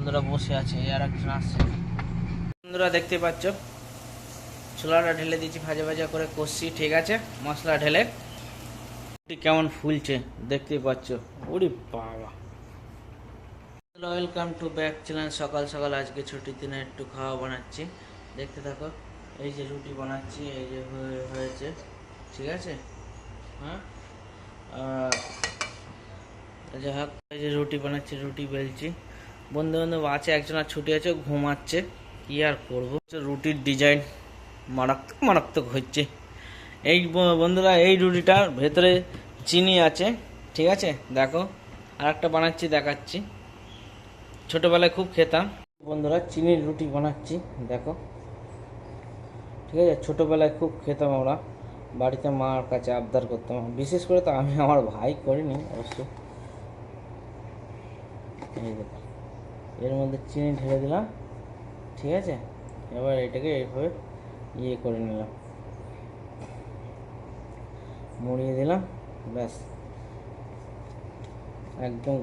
বন্ধুরা বসে আছে, আর একজন আসছে। বন্ধুরা দেখতে পাচ্ছ ছোলাটা ঢেলে দিয়েছি, ভাজা ভাজা করে কষছি, ঠিক আছে। মশলা ঢেলে কেমন ফুলছে দেখতে পাচ্ছ। ওরে বাবা, ওয়েলকাম টু ব্যাক চ্যানেল। সকাল সকাল আজকে ছুটির দিনে একটু খাওয়া বানাচ্ছি, দেখতে থাকো। এই যে রুটি বানাচ্ছি, এই যে হয়েছে, ঠিক আছে। হ্যাঁ, যাই হোক, এই যে রুটি বানাচ্ছি, রুটি বেলছি। বন্ধু বান্ধব আছে, একজন আর ছুটি আছে, ঘুমাচ্ছে, কি আর করবো। রুটির ডিজাইন মারাত্মক মারাত্মক হচ্ছে। এই বন্ধুরা, এই রুটিটার ভেতরে চিনি আছে, ঠিক আছে। দেখো, আর একটা বানাচ্ছি, দেখাচ্ছি। ছোটোবেলায় খুব খেতাম বন্ধুরা, চিনির রুটি বানাচ্ছি, দেখো, ঠিক আছে। ছোটোবেলায় খুব খেতাম আমরা, বাড়িতে মার কাছে আবদার করতাম। বিশেষ করে তো আমি, আমার ভাই করিনি অবশ্য। এই দেখো, এর মধ্যে চিনি ঢেলে দিলাম, ঠিক আছে। এবার এটাকে এইভাবে করে নিলাম, মুড়িয়ে দিলাম, ব্যাস। একদম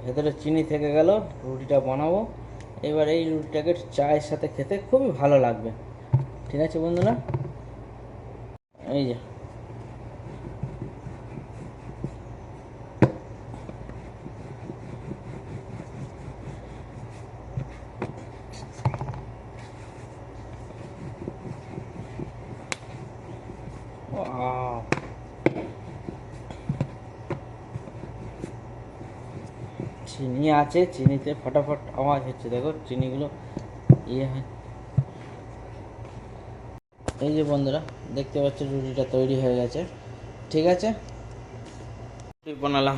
ভেতরে চিনি থেকে গেল। রুটিটা বানাবো এবার। এই রুটিটাকে চায়ের সাথে খেতে খুবই ভালো লাগবে, ঠিক আছে বন্ধুরা। এই যে চিনি আছে, চিনিতে ফটাফট আওয়াজ হচ্ছে, দেখো চিনিগুলো হয়। এই যে বন্ধুরা দেখতে পাচ্ছ, রুটিটা তৈরি হয়ে গেছে, ঠিক আছে। রুটি বানালাম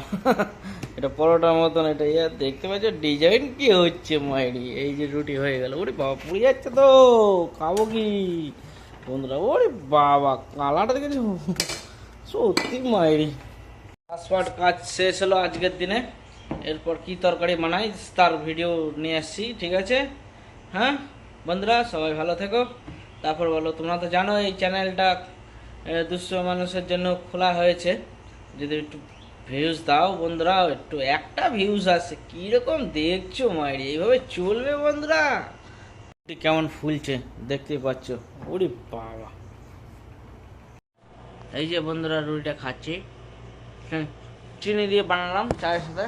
এটা পরোটার মতন, এটা দেখতে পাচ্ছ ডিজাইন কি হচ্ছে মাইরি। এই যে রুটি হয়ে গেল, ওরে বাবা পুড়ে যাচ্ছে তো, খাবো কি বন্ধুরা। ওরে বাবা, কালারটা দেখেছো, সত্যি মাইরি। ফার্স্ট কাজ শেষ হলো আজকের দিনে। এরপর কি তরকারি বানাই তার ভিডিও নিয়ে আসছি, ঠিক আছে। হ্যাঁ বন্ধুরা, সবাই ভালো থেকো। তারপর বলো, তোমরা তো জানো এই চ্যানেলটা 200 মানুষের জন্য খোলা হয়েছে। যদি একটু ভিউজ দাও বন্ধুরা, একটু একটা ভিউজ আসে, কীরকম দেখছো মায়েরি, এইভাবে চলবে বন্ধুরা। কেমন ফুলছে দেখতে পাচ্ছ, ওরে বাবা। এই যে বন্ধুরা রুটিটা খাচ্ছি, চিনি দিয়ে বানালাম চায়ের সাথে।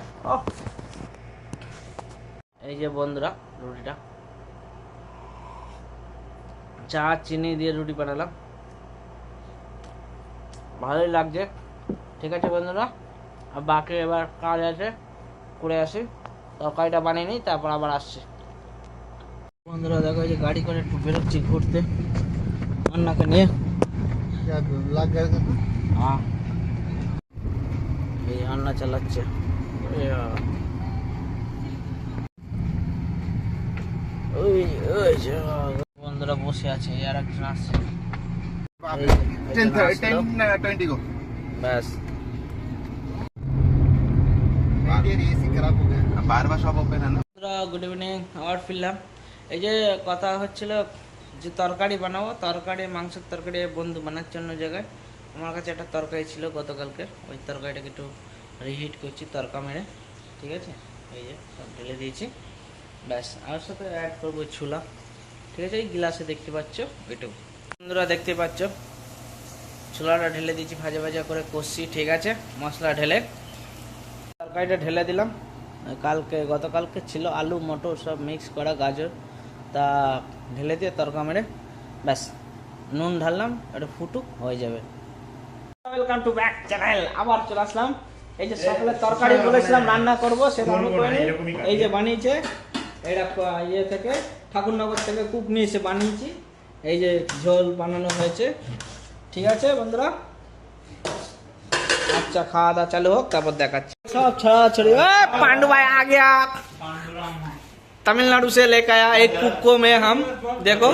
এই যে বন্ধুরা রুটিটা, চা চিনি দিয়ে রুটি বানালাম, ভালোই লাগছে, ঠিক আছে বন্ধুরা। আর বাকি এবার কাজ আছে, করে আসি, তরকারিটা বানিয়ে নিই, তারপর আবার আসছি। বন্ধুরা দেখো, এই যে গাড়ি করে একটু বেরোচ্ছি ঘুরতে, রান্নাকে নিয়ে। হ্যাঁ, এই রান্না চালাচ্ছে বন্ধুরা বসে আছে, আর একজন আসছে, ব্যাস। গুড ইভিনিং, আবার ফিরলাম। এই যে কথা হচ্ছিল যে তরকারি বানাবো, তরকারি মাংসের তরকারি বন্ধু বানাচ্ছে অন্য জায়গায়। আমার কাছে একটা তরকারি ছিল গতকালকে, ওই তরকারিটাকে একটু রিহিট করছি তরকা মেরে, ঠিক আছে। এই যে সব ঢেলে দিয়েছি, ব্যাস। আর সাথে অ্যাড করবো ছোলা, ঠিক আছে। এই গ্লাসে দেখতে পাচ্ছ এটু বন্ধুরা, দেখতে পাচ্ছ ছোলাটা ঢেলে দিয়েছি, ভাজা ভাজা করে কষছি, ঠিক আছে। মশলা ঢেলে তরকারিটা ঢেলে দিলাম। গতকালকে ছিল আলু মটর সব মিক্স করা, গাজর, তা ঢেলে দিয়ে তরকা মেরে, ব্যাস। নুন ঢাললাম, এটা ফুটুক হয়ে যাবে। ওয়েলকাম টু ব্যাক চ্যানেল, আবার চলে আসলাম। এই যে সকালে তরকারি বলেছিলাম রান্না করবো, সেটা আমি করিনি। এই যে বানিয়েছে, এটা ইয়ে থেকে ঠাকুরনগর থেকে কুক নিয়ে এসে বানিয়েছি। এই যে ঝোল বানানো হয়েছে, ঠিক আছে বন্ধুরা। अच्छा खावा दावा चालू हो, तब देखाচ্ছি। सब छड़ी पांडु भाई आ गया, तमिलनाडु से लेकर आया एक कुको में हम। देखो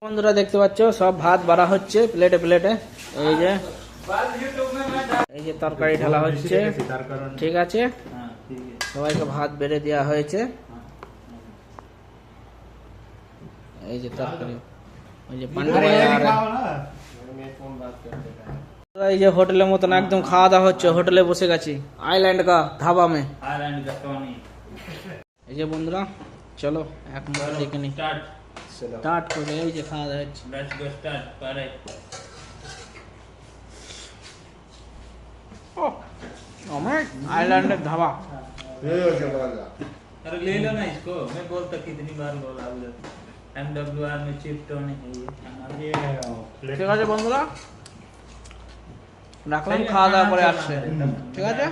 বন্ধুরা দেখতে পাচ্ছ, সব ভাত বাড়া হচ্ছে প্লেটে প্লেটে। এই যে তরকারি ঢালা হচ্ছে, ঠিক আছে। সবাইকে ভাত বেড়ে দেওয়া হয়েছে। এই যে তরকারি, ওই যে পান্ডু ভাই এই যে হোটেলের মতন একদম খাওয়া দাওয়া হচ্ছে। হোটেলে বসে গেছি, আইল্যান্ড কা ধাবা মে। এই যে বন্ধুরা চলো এক মুখ দেখে নি स्टार्ट স্টার্ট করে এই যে খাওয়া দাওয়া হচ্ছে लेट्स गो स्टार्ट करे ও অনেক আইল্যান্ডের ধাবা अरे ले लो ना इसको मैं बोलता कितनी बार बोला उधर MWR में चिप्ट होने चाहिए ঠিক আছে বন্ধুরা রাখলাম খাওয়া দাওয়া করে আসছে ঠিক আছে